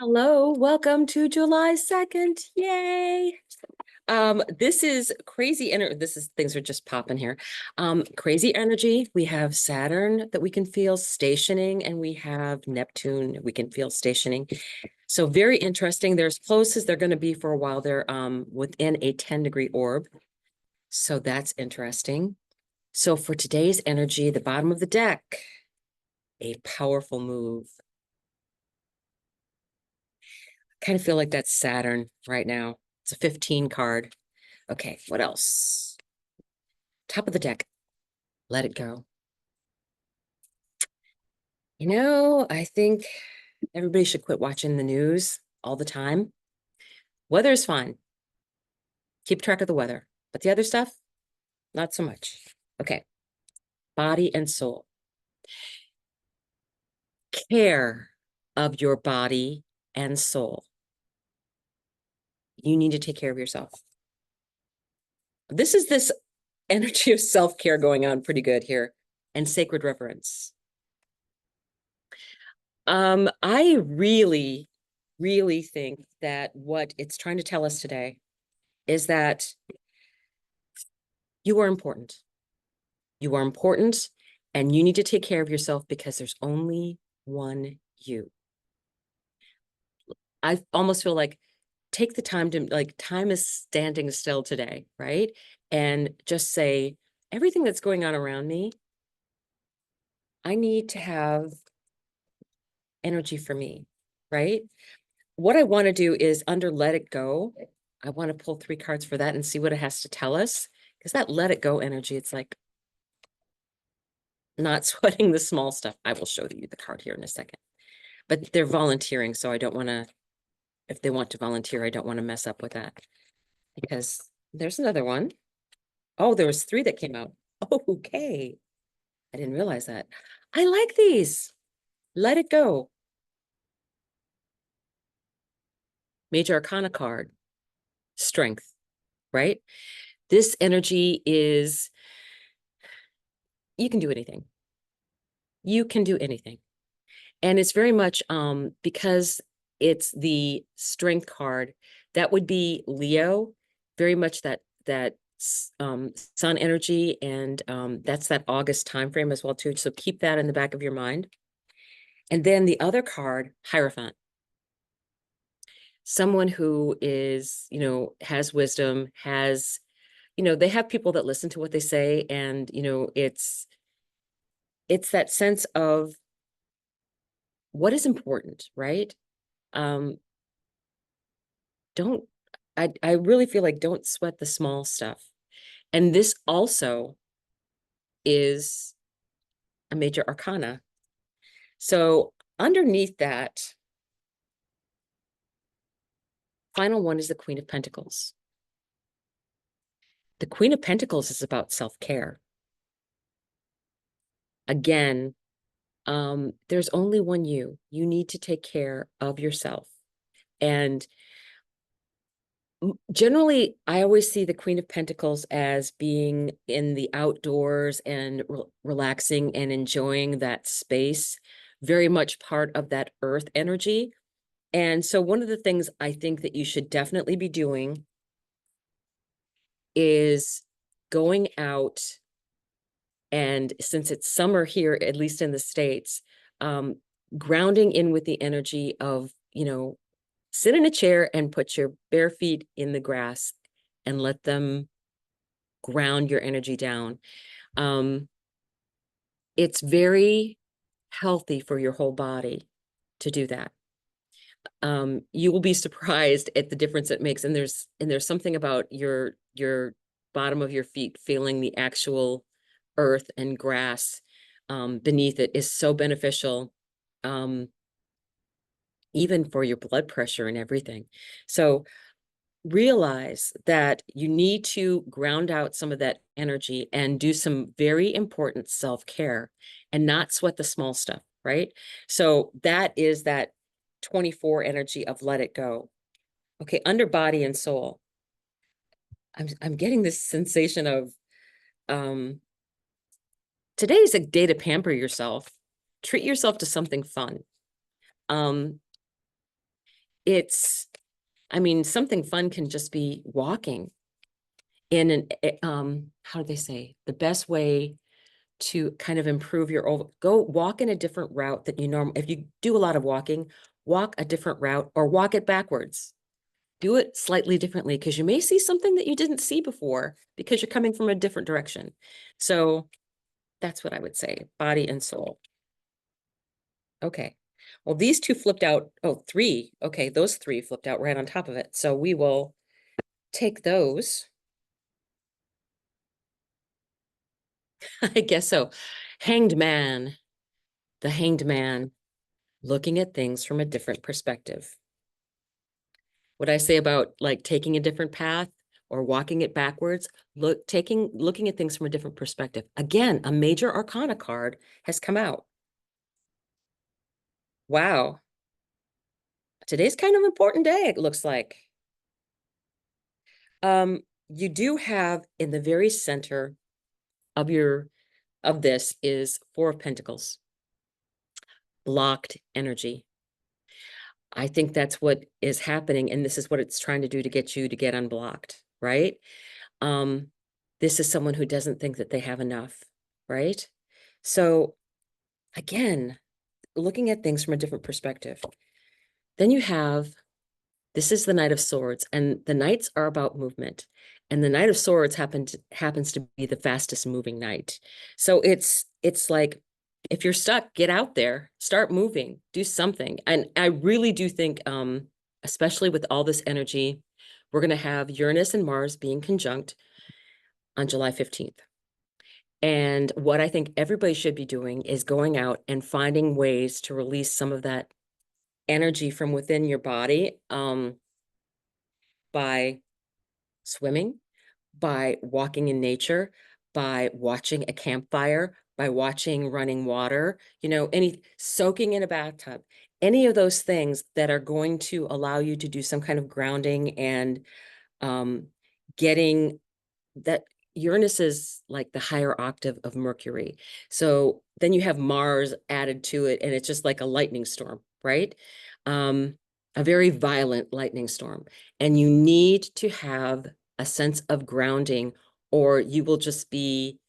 Hello, welcome to July 2nd. Yay. This is crazy energy. Things are just popping here. Crazy energy. We have Saturn that we can feel stationing, and we have Neptune we can feel stationing. So very interesting. They're as close as they're going to be for a while. They're within a 10-degree orb. So that's interesting. So for today's energy, the bottom of the deck, a powerful move. Kind of feel like that's Saturn right now. It's a 15 card. Okay, what else? Top of the deck, let it go. I think everybody should quit watching the news all the time. Weather is fine. Keep track of the weather. But the other stuff, not so much. Okay, body and soul. Care of your body and soul. You need to take care of yourself. This energy of self-care going on pretty good here, and sacred reverence. I really, really think that what it's trying to tell us today is that you are important. You are important, and you need to take care of yourself because there's only one you. I almost feel like take the time to, like, time is standing still today, right? And just say, everything that's going on around me, I need to have energy for me, right? What I want to do is under let it go, I want to pull 3 cards for that and see what it has to tell us. Because that let it go energy, it's like not sweating the small stuff. I will show you the card here in a second. But they're volunteering, so I don't want to, if they want to volunteer, I don't want to mess up with that. Because there's another one. Oh, there was 3 that came out. Okay. I didn't realize that. I like these. Let it go. Major Arcana card. Strength, right? This energy is, you can do anything. You can do anything. And it's very much because it's the strength card, that would be Leo, very much that sun energy, and that's that August time frame as well too. So keep that in the back of your mind. And then the other card, Hierophant. Someone who is, has wisdom, has, they have people that listen to what they say, and it's that sense of what is important, right? Um, don't I really feel like don't sweat the small stuff. And this also is a major arcana. So underneath that, final one is the Queen of Pentacles. The Queen of Pentacles is about self-care. Again, there's only one you. You need to take care of yourself. And generally, I always see the Queen of Pentacles as being in the outdoors and relaxing and enjoying that space, very much part of that earth energy. And so one of the things I think that you should definitely be doing is going out, and since it's summer here, at least in the States, grounding in with the energy of, sit in a chair and put your bare feet in the grass and let them ground your energy down. It's very healthy for your whole body to do that. You will be surprised at the difference it makes. And there's something about your bottom of your feet feeling the actual earth and grass beneath it is so beneficial, even for your blood pressure and everything. So realize that you need to ground out some of that energy and do some very important self-care and not sweat the small stuff, right? So that is that 24 energy of let it go. Okay, under body and soul, I'm getting this sensation of today's a day to pamper yourself. Treat yourself to something fun. I mean, something fun can just be walking in how do they say, the best way to kind of improve go walk in a different route that you normally, if you do a lot of walking, walk a different route or walk it backwards. Do it slightly differently because you may see something that you didn't see before because you're coming from a different direction. So that's what I would say, body and soul. Okay. Well, these two flipped out. Oh, three. Okay, those three flipped out right on top of it. So we will take those. I guess so. Hanged man, the hanged man, looking at things from a different perspective. What I say about like taking a different path or walking it backwards, looking at things from a different perspective. Again, a major arcana card has come out. Wow. Today's kind of an important day, it looks like. You do have in the very center of this is Four of Pentacles, blocked energy. I think that's what is happening, and this is what it's trying to do to get you to get unblocked, right? This is someone who doesn't think that they have enough, right? So again, looking at things from a different perspective. Then you have, this is the Knight of Swords, and the Knights are about movement. And the Knight of Swords happens to be the fastest moving knight. So it's like, if you're stuck, get out there, start moving, do something. And I really do think, especially with all this energy, we're going to have Uranus and Mars being conjunct on July 15th. And what I think everybody should be doing is going out and finding ways to release some of that energy from within your body, by swimming, by walking in nature, by watching a campfire, by watching running water, soaking in a bathtub, any of those things that are going to allow you to do some kind of grounding and getting that. Uranus is like the higher octave of Mercury. So then you have Mars added to it, and it's just like a lightning storm, right? A very violent lightning storm. And you need to have a sense of grounding, or you will just be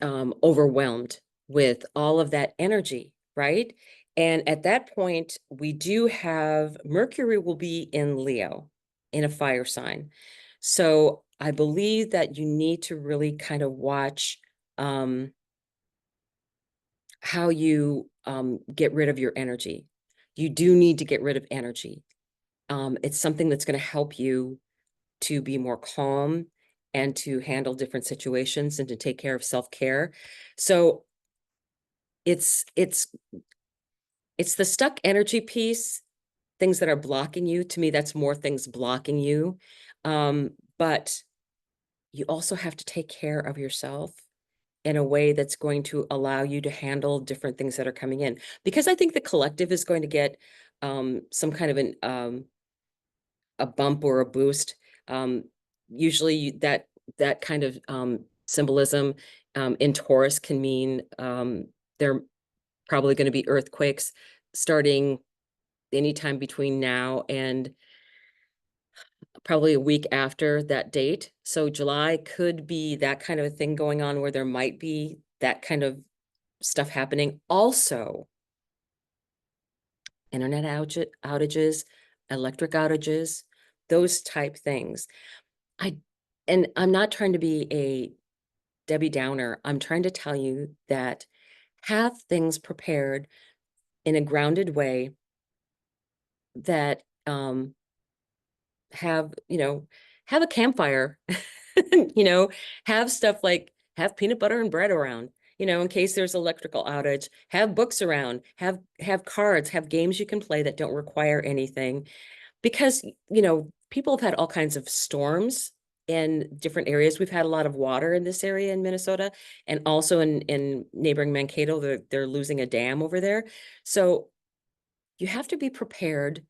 overwhelmed with all of that energy, right? And at that point, we do have Mercury will be in Leo, in a fire sign. So I believe that you need to really kind of watch how you get rid of your energy. You do need to get rid of energy. It's something that's going to help you to be more calm and to handle different situations and to take care of self-care. So it's the stuck energy piece, things that are blocking you. To me, that's more things blocking you. But you also have to take care of yourself in a way that's going to allow you to handle different things that are coming in. Because I think the collective is going to get some kind of a bump or a boost. Usually that kind of symbolism in Taurus can mean there probably going to be earthquakes starting anytime between now and probably a week after that date. So July could be that kind of a thing going on where there might be that kind of stuff happening. Also, internet outages, electric outages, those type things. And I'm not trying to be a Debbie Downer. I'm trying to tell you that have things prepared in a grounded way that have a campfire, have stuff like have peanut butter and bread around, in case there's electrical outage, have books around, have cards, have games you can play that don't require anything, because people have had all kinds of storms in different areas. We've had a lot of water in this area in Minnesota, and also in neighboring Mankato, they're losing a dam over there. So you have to be prepared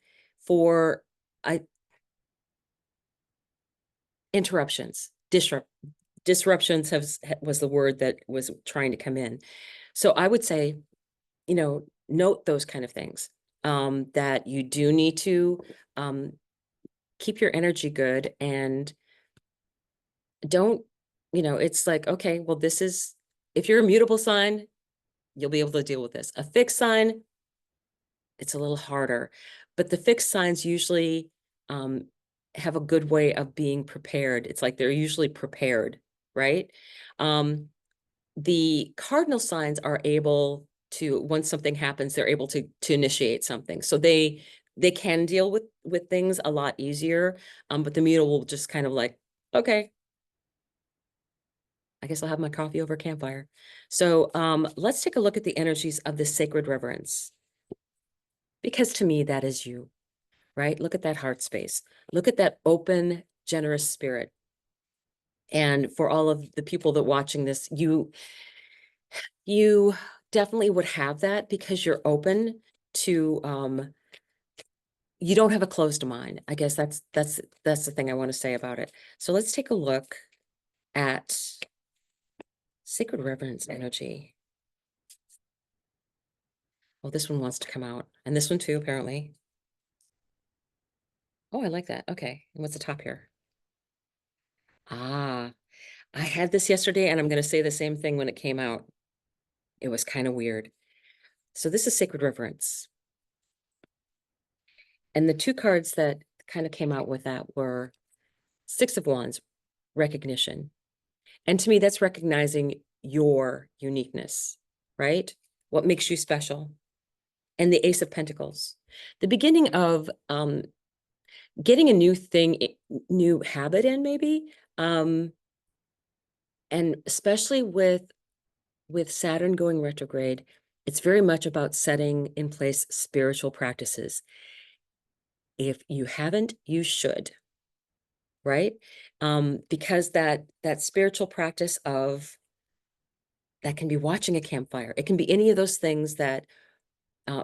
for interruptions. Disruptions was the word that was trying to come in. So I would say, note those kind of things. that you do need to keep your energy good, and don't, it's like, okay, well, this is, if you're a mutable sign, you'll be able to deal with this. A fixed sign, it's a little harder, but the fixed signs usually um, have a good way of being prepared. It's like they're usually prepared, right? The cardinal signs are able to, once something happens, they're able to initiate something. So they can deal with things a lot easier. But the mutable will just kind of like, okay, I guess I'll have my coffee over a campfire. So let's take a look at the energies of the sacred reverence, because to me, that is you, right? Look at that heart space. Look at that open, generous spirit. And for all of the people that watching this, you definitely would have that because you're open to you don't have a closed mind. I guess that's the thing I want to say about it. So let's take a look at sacred reverence energy. Oh, this one wants to come out, and this one too, apparently. Oh, I like that. Okay, and what's the top here? Ah, I had this yesterday, and I'm going to say the same thing when it came out. It was kind of weird. So this is sacred reverence. And the two cards that kind of came out with that were Six of Wands, recognition. And to me, that's recognizing your uniqueness, right? What makes you special. And the Ace of Pentacles, the beginning of getting a new thing, new habit in maybe. And especially with Saturn going retrograde, it's very much about setting in place spiritual practices. If you haven't, you should, right? Because that spiritual practice of, that can be watching a campfire. It can be any of those things that uh,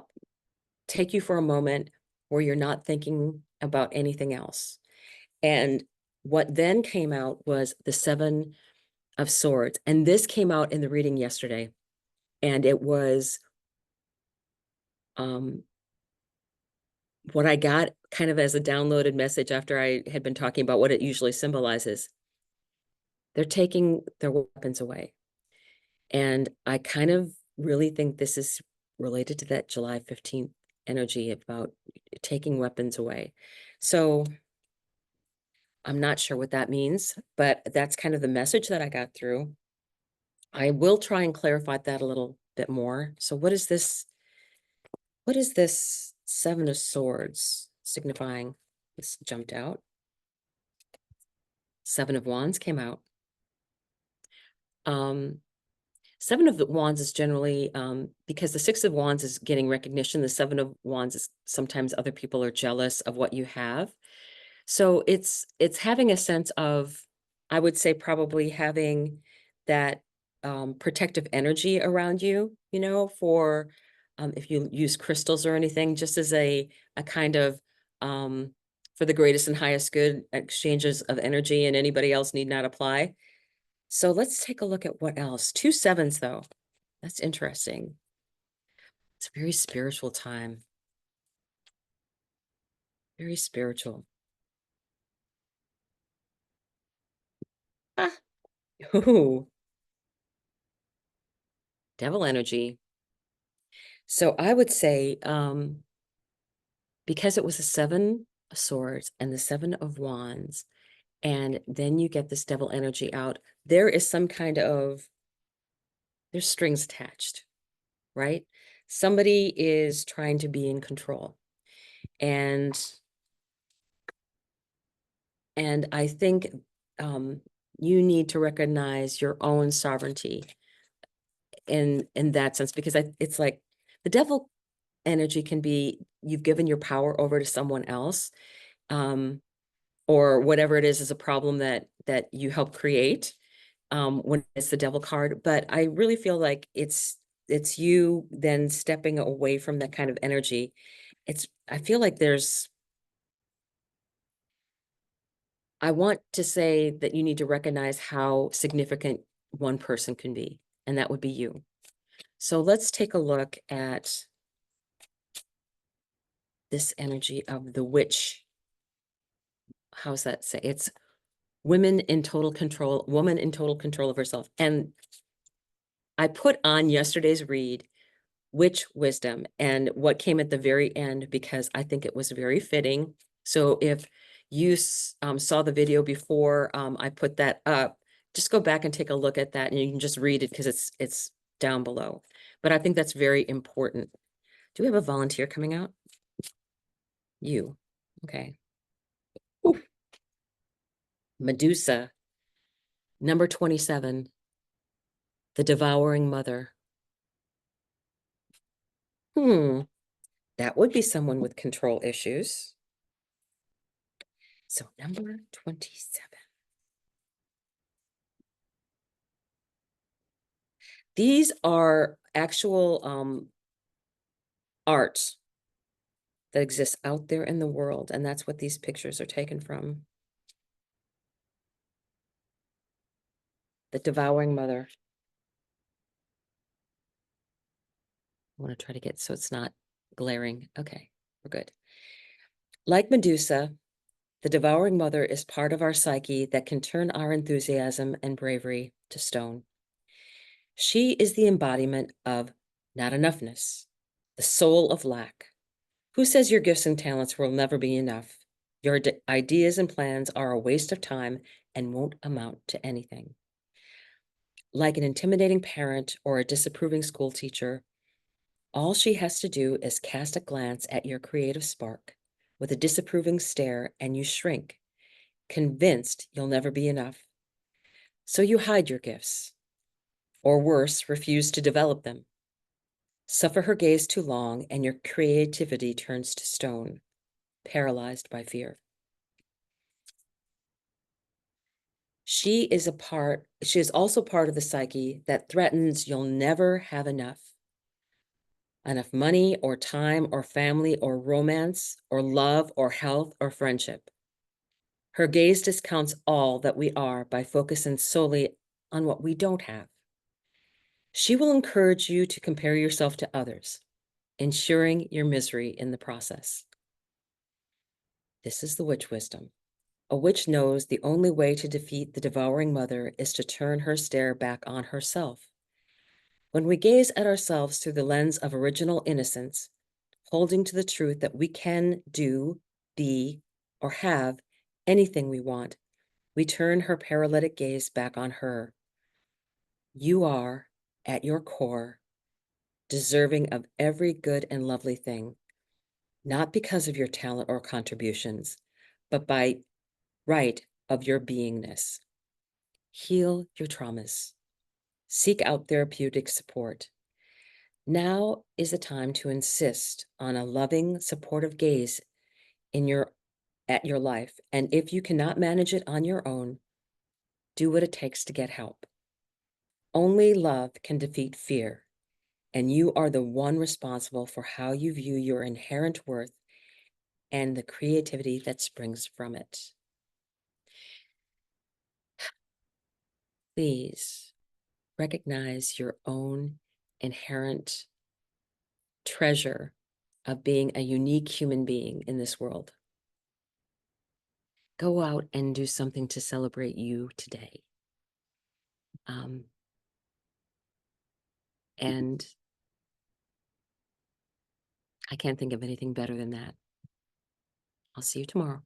take you for a moment where you're not thinking about anything else. And what then came out was the Seven of Swords. And this came out in the reading yesterday. And it was what I got kind of as a downloaded message after I had been talking about what it usually symbolizes. They're taking their weapons away. And I kind of really think this is related to that July 15th energy about taking weapons away. So I'm not sure what that means, but that's kind of the message that I got through. I will try and clarify that a little bit more. So what is this? What is this Seven of Swords signifying? This jumped out. Seven of Wands came out. Seven of the Wands is generally, because the Six of Wands is getting recognition, the Seven of Wands is sometimes other people are jealous of what you have. So it's having a sense of, I would say probably having that protective energy around you, for if you use crystals or anything, just as a kind of for the greatest and highest good, exchanges of energy, and anybody else need not apply. So let's take a look at what else. Two sevens, though. That's interesting. It's a very spiritual time. Very spiritual. Ah. Ooh. Devil energy. So I would say, because it was a Seven of Swords and the Seven of Wands, and then you get this devil energy out, there is some kind of, there's strings attached, right? Somebody is trying to be in control. And I think you need to recognize your own sovereignty in that sense, because it's like the devil energy can be, you've given your power over to someone else, or whatever it is a problem that you help create, when it's the devil card. But I really feel like it's you then stepping away from that kind of energy. I feel like I want to say that you need to recognize how significant one person can be, and that would be you. So let's take a look at this energy of the witch. How's that say? It's women in total control, woman in total control of herself. And I put on yesterday's read, Witch Wisdom, and what came at the very end, because I think it was very fitting. So if you saw the video before I put that up, just go back and take a look at that, and you can just read it because it's down below. But I think that's very important. Do we have a volunteer coming out? You. Okay. Ooh. Medusa, number 27, the devouring mother. That would be someone with control issues. So number 27. These are actual art that exists out there in the world, and that's what these pictures are taken from. The devouring mother. I want to try to get so it's not glaring. Okay, we're good. Like Medusa, the devouring mother is part of our psyche that can turn our enthusiasm and bravery to stone. She is the embodiment of not enoughness, the soul of lack. Who says your gifts and talents will never be enough? Your ideas and plans are a waste of time and won't amount to anything. Like an intimidating parent or a disapproving school teacher, all she has to do is cast a glance at your creative spark with a disapproving stare, and you shrink, convinced you'll never be enough. So you hide your gifts, or worse, refuse to develop them. Suffer her gaze too long, and your creativity turns to stone, paralyzed by fear. She is also part of the psyche that threatens you'll never have enough money or time or family or romance or love or health or friendship. Her gaze discounts all that we are by focusing solely on what we don't have. She will encourage you to compare yourself to others, ensuring your misery in the process. This is the witch wisdom. A witch knows the only way to defeat the devouring mother is to turn her stare back on herself. When we gaze at ourselves through the lens of original innocence, holding to the truth that we can do, be, or have anything we want, we turn her paralytic gaze back on her. You are, at your core, deserving of every good and lovely thing, not because of your talent or contributions, but by right of your beingness. Heal your traumas. Seek out therapeutic support. Now is the time to insist on a loving, supportive gaze at your life. And if you cannot manage it on your own, do what it takes to get help. Only love can defeat fear, and you are the one responsible for how you view your inherent worth and the creativity that springs from it. Please recognize your own inherent treasure of being a unique human being in this world. Go out and do something to celebrate you today. And I can't think of anything better than that. I'll see you tomorrow.